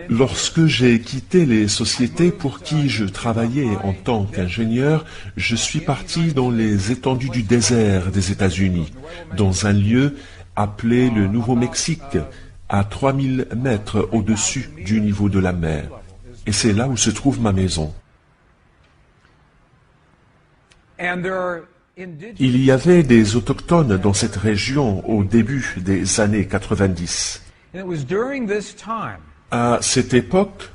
Lorsque j'ai quitté les sociétés pour qui je travaillais en tant qu'ingénieur, je suis parti dans les étendues du désert des États-Unis, dans un lieu appelé le Nouveau-Mexique, à 3000 mètres au-dessus du niveau de la mer. Et c'est là où se trouve ma maison. Il y avait des autochtones dans cette région au début des années 90. À cette époque,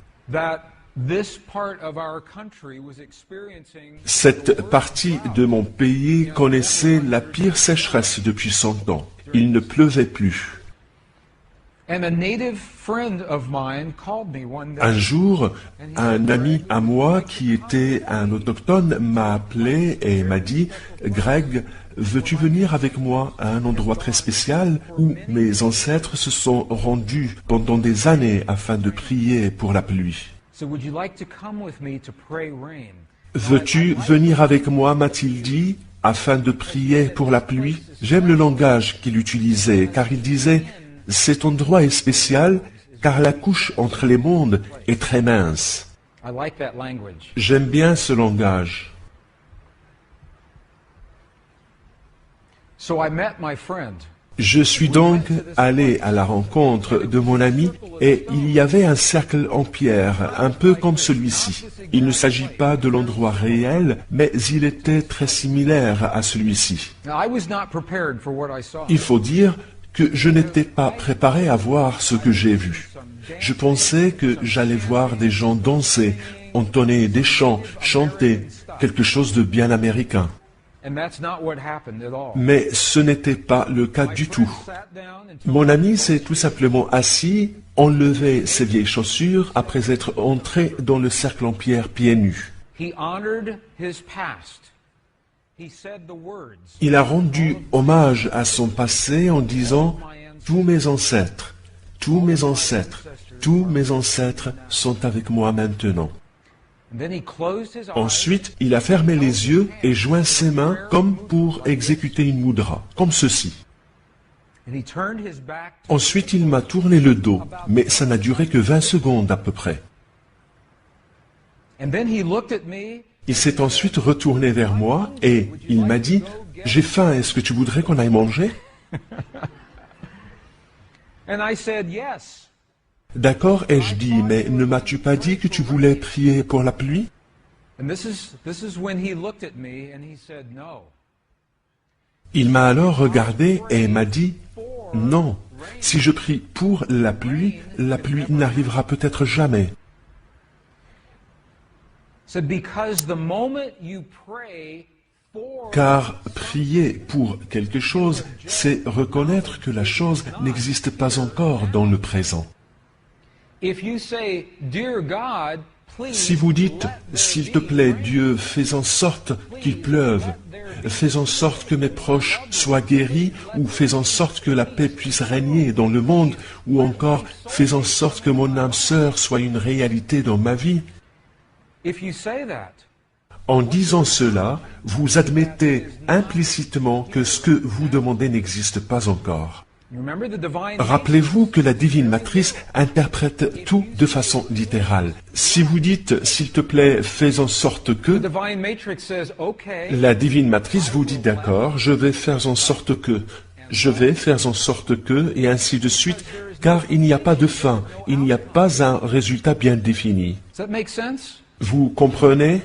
cette partie de mon pays connaissait la pire sécheresse depuis 100 ans. Il ne pleuvait plus. Un jour, un ami à moi qui était un autochtone m'a appelé et m'a dit « Greg, veux-tu venir avec moi à un endroit très spécial où mes ancêtres se sont rendus pendant des années afin de prier pour la pluie? Veux-tu venir avec moi, m'a-t-il dit, afin de prier pour la pluie ?» J'aime le langage qu'il utilisait, car il disait « Cet endroit est spécial, car la couche entre les mondes est très mince. » J'aime bien ce langage. Je suis donc allé à la rencontre de mon ami et il y avait un cercle en pierre, un peu comme celui-ci. Il ne s'agit pas de l'endroit réel, mais il était très similaire à celui-ci. Il faut dire que je n'étais pas préparé à voir ce que j'ai vu. Je pensais que j'allais voir des gens danser, entonner des chants, chanter, quelque chose de bien américain. Mais ce n'était pas le cas du tout. Mon ami s'est tout simplement assis, enlevé ses vieilles chaussures après être entré dans le cercle en pierre pieds nus. Il a rendu hommage à son passé en disant « Tous mes ancêtres, tous mes ancêtres, tous mes ancêtres sont avec moi maintenant. » Ensuite, il a fermé les yeux et joint ses mains comme pour exécuter une mudra, comme ceci. Ensuite, il m'a tourné le dos, mais ça n'a duré que 20 secondes à peu près. Il s'est ensuite retourné vers moi et il m'a dit « J'ai faim, est-ce que tu voudrais qu'on aille manger ?» D'accord, ai-je dit, mais ne m'as-tu pas dit que tu voulais prier pour la pluie? Il m'a alors regardé et m'a dit « Non, si je prie pour la pluie n'arrivera peut-être jamais. » Car prier pour quelque chose, c'est reconnaître que la chose n'existe pas encore dans le présent. Si vous dites, s'il te plaît Dieu, fais en sorte qu'il pleuve, fais en sorte que mes proches soient guéris, ou fais en sorte que la paix puisse régner dans le monde, ou encore fais en sorte que mon âme sœur soit une réalité dans ma vie. En disant cela, vous admettez implicitement que ce que vous demandez n'existe pas encore. Rappelez-vous que la divine matrice interprète tout de façon littérale. Si vous dites, s'il te plaît, fais en sorte que, la divine matrice vous dit, d'accord, je vais faire en sorte que, je vais faire en sorte que, et ainsi de suite, car il n'y a pas de fin, il n'y a pas un résultat bien défini. Vous comprenez?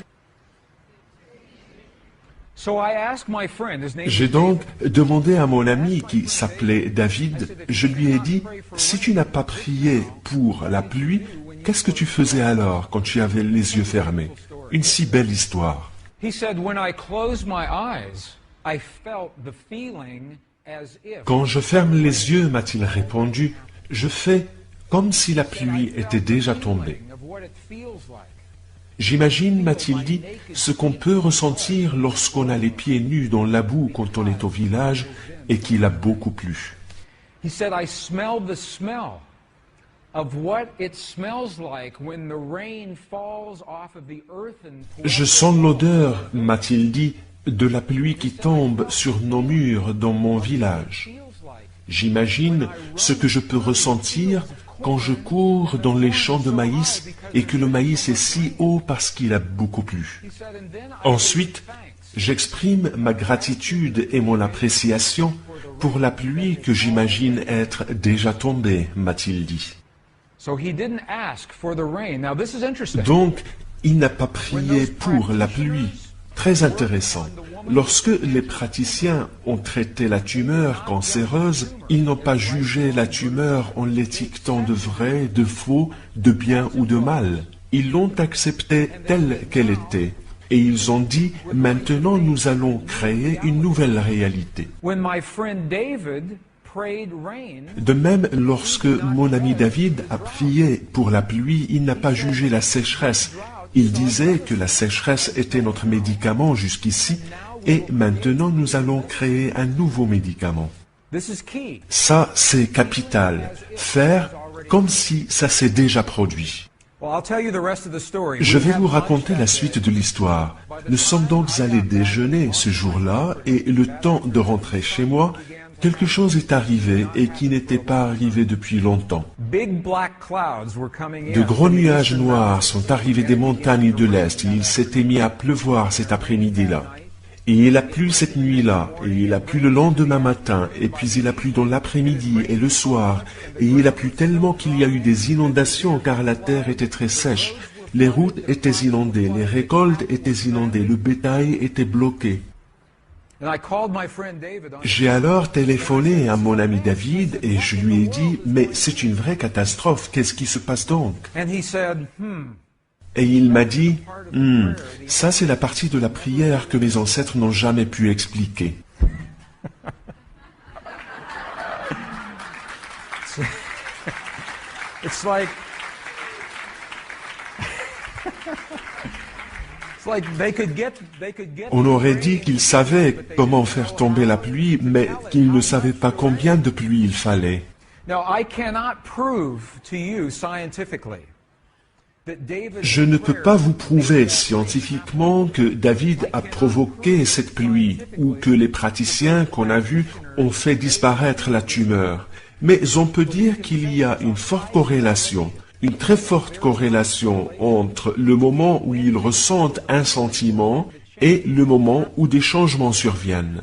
J'ai donc demandé à mon ami qui s'appelait David, je lui ai dit, si tu n'as pas prié pour la pluie, qu'est-ce que tu faisais alors quand tu avais les yeux fermés? Une si belle histoire. Quand je ferme les yeux, m'a-t-il répondu, je fais comme si la pluie était déjà tombée. J'imagine, m'a-t-il dit, ce qu'on peut ressentir lorsqu'on a les pieds nus dans la boue quand on est au village et qu'il a beaucoup plu. Je sens l'odeur, m'a-t-il dit, de la pluie qui tombe sur nos murs dans mon village. J'imagine ce que je peux ressentir quand je cours dans les champs de maïs et que le maïs est si haut parce qu'il a beaucoup plu. Ensuite, j'exprime ma gratitude et mon appréciation pour la pluie que j'imagine être déjà tombée, m'a-t-il dit. Donc, il n'a pas prié pour la pluie. Très intéressant. Lorsque les praticiens ont traité la tumeur cancéreuse, ils n'ont pas jugé la tumeur en l'étiquetant de vrai, de faux, de bien ou de mal. Ils l'ont acceptée telle qu'elle était. Et ils ont dit, maintenant nous allons créer une nouvelle réalité. De même, lorsque mon ami David a prié pour la pluie, il n'a pas jugé la sécheresse. Il disait que la sécheresse était notre médicament jusqu'ici, et maintenant nous allons créer un nouveau médicament. Ça, c'est capital. Faire comme si ça s'est déjà produit. Je vais vous raconter la suite de l'histoire. Nous sommes donc allés déjeuner ce jour-là, et le temps de rentrer chez moi, quelque chose est arrivé et qui n'était pas arrivé depuis longtemps. De gros nuages noirs sont arrivés des montagnes de l'Est et il s'était mis à pleuvoir cet après-midi-là. Et il a plu cette nuit-là, et il a plu le lendemain matin, et puis il a plu dans l'après-midi et le soir, et il a plu tellement qu'il y a eu des inondations car la terre était très sèche. Les routes étaient inondées, les récoltes étaient inondées, le bétail était bloqué. J'ai alors téléphoné à mon ami David et je lui ai dit, mais c'est une vraie catastrophe, qu'est-ce qui se passe donc? Et il m'a dit, ça c'est la partie de la prière que mes ancêtres n'ont jamais pu expliquer. On aurait dit qu'ils savaient comment faire tomber la pluie, mais qu'ils ne savaient pas combien de pluie il fallait. Je ne peux pas vous prouver scientifiquement que David a provoqué cette pluie ou que les praticiens qu'on a vus ont fait disparaître la tumeur. Mais on peut dire qu'il y a une forte corrélation, une très forte corrélation entre le moment où ils ressentent un sentiment et le moment où des changements surviennent.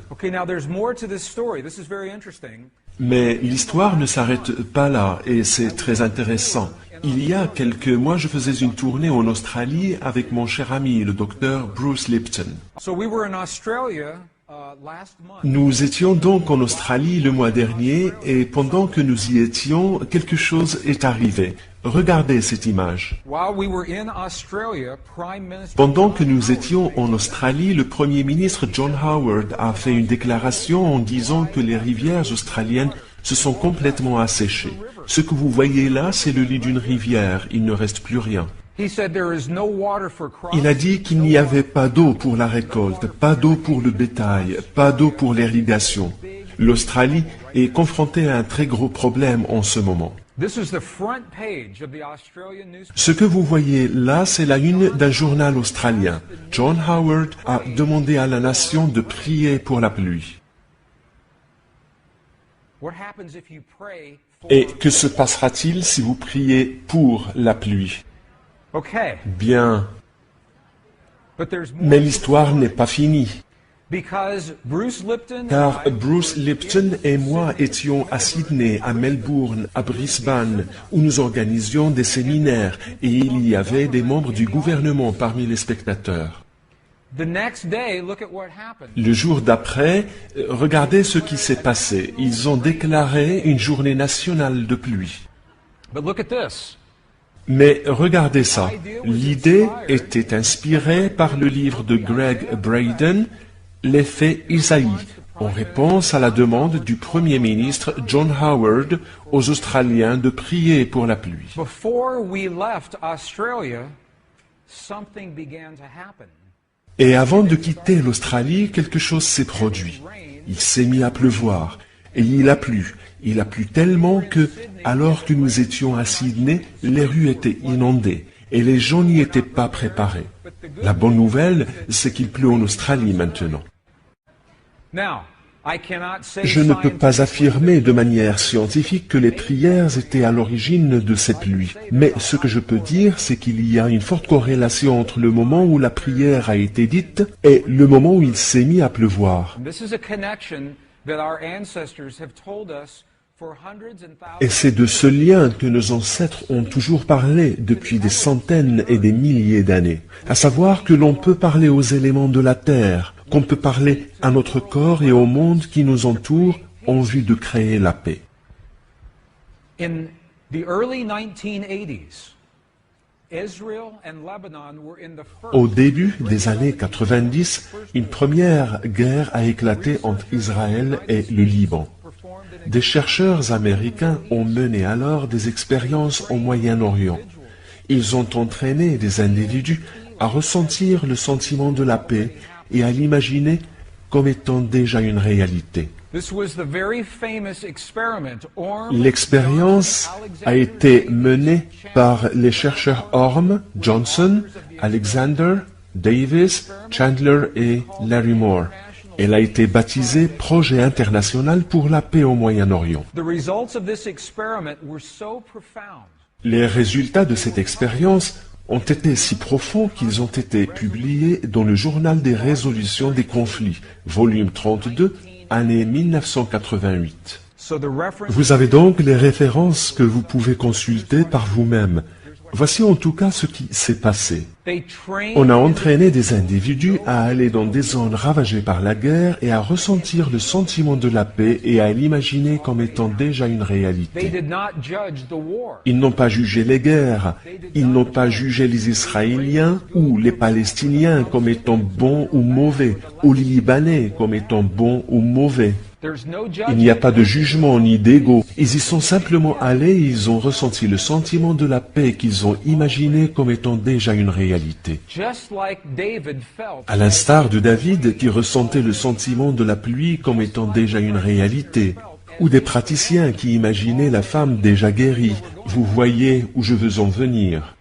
Mais l'histoire ne s'arrête pas là et c'est très intéressant. Il y a quelques mois, je faisais une tournée en Australie avec mon cher ami, le docteur Bruce Lipton. Nous étions donc en Australie le mois dernier et pendant que nous y étions, quelque chose est arrivé. Regardez cette image. Pendant que nous étions en Australie, le Premier ministre John Howard a fait une déclaration en disant que les rivières australiennes se sont complètement asséchées. Ce que vous voyez là, c'est le lit d'une rivière, il ne reste plus rien. Il a dit qu'il n'y avait pas d'eau pour la récolte, pas d'eau pour le bétail, pas d'eau pour l'irrigation. L'Australie est confrontée à un très gros problème en ce moment. Ce que vous voyez là, c'est la une d'un journal australien. John Howard a demandé à la nation de prier pour la pluie. Et que se passera-t-il si vous priez pour la pluie? Bien. Mais l'histoire n'est pas finie. Car Bruce Lipton et moi étions à Sydney, à Melbourne, à Brisbane, où nous organisions des séminaires et il y avait des membres du gouvernement parmi les spectateurs. Le jour d'après, regardez ce qui s'est passé. Ils ont déclaré une journée nationale de pluie. Mais regardez ça. L'idée était inspirée par le livre de Greg Braden, L'effet Isaïe, en réponse à la demande du Premier ministre John Howard aux Australiens de prier pour la pluie. Et avant de quitter l'Australie, quelque chose s'est produit. Il s'est mis à pleuvoir, et il a plu. Il a plu tellement que, alors que nous étions à Sydney, les rues étaient inondées, et les gens n'y étaient pas préparés. La bonne nouvelle, c'est qu'il pleut en Australie maintenant. Je ne peux pas affirmer de manière scientifique que les prières étaient à l'origine de ces pluies. Mais ce que je peux dire, c'est qu'il y a une forte corrélation entre le moment où la prière a été dite et le moment où il s'est mis à pleuvoir. Et c'est de ce lien que nos ancêtres ont toujours parlé depuis des centaines et des milliers d'années. À savoir que l'on peut parler aux éléments de la terre, qu'on peut parler à notre corps et au monde qui nous entoure en vue de créer la paix. Au début des années 90, une première guerre a éclaté entre Israël et le Liban. Des chercheurs américains ont mené alors des expériences au Moyen-Orient. Ils ont entraîné des individus à ressentir le sentiment de la paix et à l'imaginer comme étant déjà une réalité. L'expérience a été menée par les chercheurs Orme, Johnson, Alexander, Davis, Chandler et Larry Moore. Elle a été baptisée Projet international pour la paix au Moyen-Orient. Les résultats de cette expérience ont été si profonds qu'ils ont été publiés dans le Journal des résolutions des conflits, volume 32, année 1988. Vous avez donc les références que vous pouvez consulter par vous-même. Voici en tout cas ce qui s'est passé. On a entraîné des individus à aller dans des zones ravagées par la guerre et à ressentir le sentiment de la paix et à l'imaginer comme étant déjà une réalité. Ils n'ont pas jugé les guerres, ils n'ont pas jugé les Israéliens ou les Palestiniens comme étant bons ou mauvais, ou les Libanais comme étant bons ou mauvais. Il n'y a pas de jugement ni d'ego. Ils y sont simplement allés et ils ont ressenti le sentiment de la paix qu'ils ont imaginé comme étant déjà une réalité. À l'instar de David qui ressentait le sentiment de la pluie comme étant déjà une réalité. Ou des praticiens qui imaginaient la femme déjà guérie. Vous voyez où je veux en venir.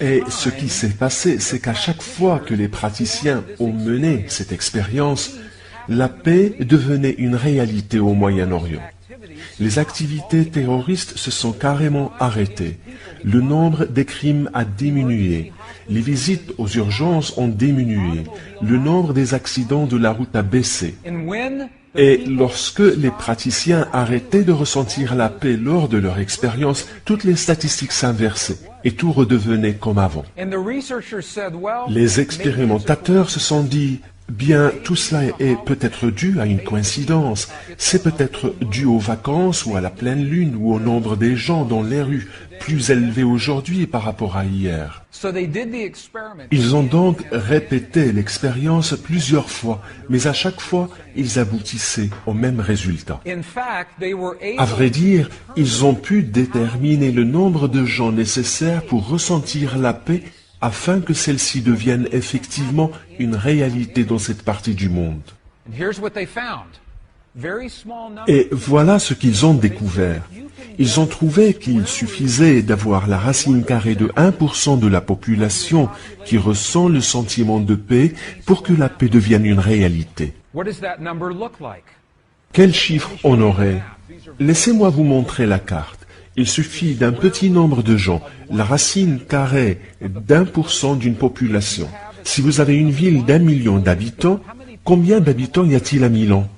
Et ce qui s'est passé, c'est qu'à chaque fois que les praticiens ont mené cette expérience, la paix devenait une réalité au Moyen-Orient. Les activités terroristes se sont carrément arrêtées. Le nombre des crimes a diminué. Les visites aux urgences ont diminué. Le nombre des accidents de la route a baissé. Et lorsque les praticiens arrêtaient de ressentir la paix lors de leur expérience, toutes les statistiques s'inversaient et tout redevenait comme avant. Les expérimentateurs se sont dit, bien, tout cela est peut-être dû à une coïncidence, c'est peut-être dû aux vacances ou à la pleine lune ou au nombre des gens dans les rues, plus élevé aujourd'hui par rapport à hier. Ils ont donc répété l'expérience plusieurs fois, mais à chaque fois, ils aboutissaient au même résultat. À vrai dire, ils ont pu déterminer le nombre de gens nécessaires pour ressentir la paix afin que celle-ci devienne effectivement une réalité dans cette partie du monde. Et voilà ce qu'ils ont découvert. Ils ont trouvé qu'il suffisait d'avoir la racine carrée de 1% de la population qui ressent le sentiment de paix pour que la paix devienne une réalité. Quel chiffre on aurait? Laissez-moi vous montrer la carte. Il suffit d'un petit nombre de gens, la racine carrée d'1% d'une population. Si vous avez une ville d'1 million d'habitants, combien d'habitants y a-t-il à Milan?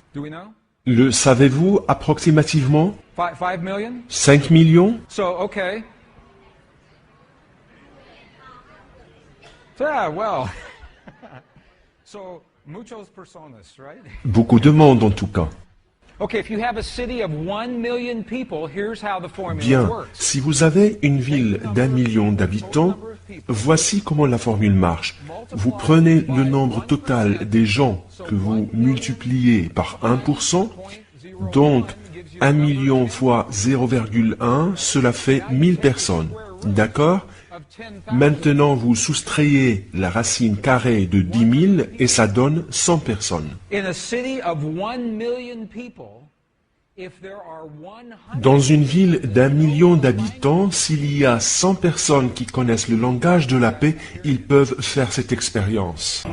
Le savez-vous approximativement? 5 millions? Beaucoup de monde en tout cas. Bien, si vous avez une ville d'1 million d'habitants, voici comment la formule marche. Vous prenez le nombre total des gens que vous multipliez par 1%, donc 1 million fois 0,1, cela fait 1000 personnes. D'accord? Maintenant, vous soustrayez la racine carrée de 10 000 et ça donne 100 personnes. Dans une ville d'1 million d'habitants, s'il y a 100 personnes qui connaissent le langage de la paix, ils peuvent faire cette expérience.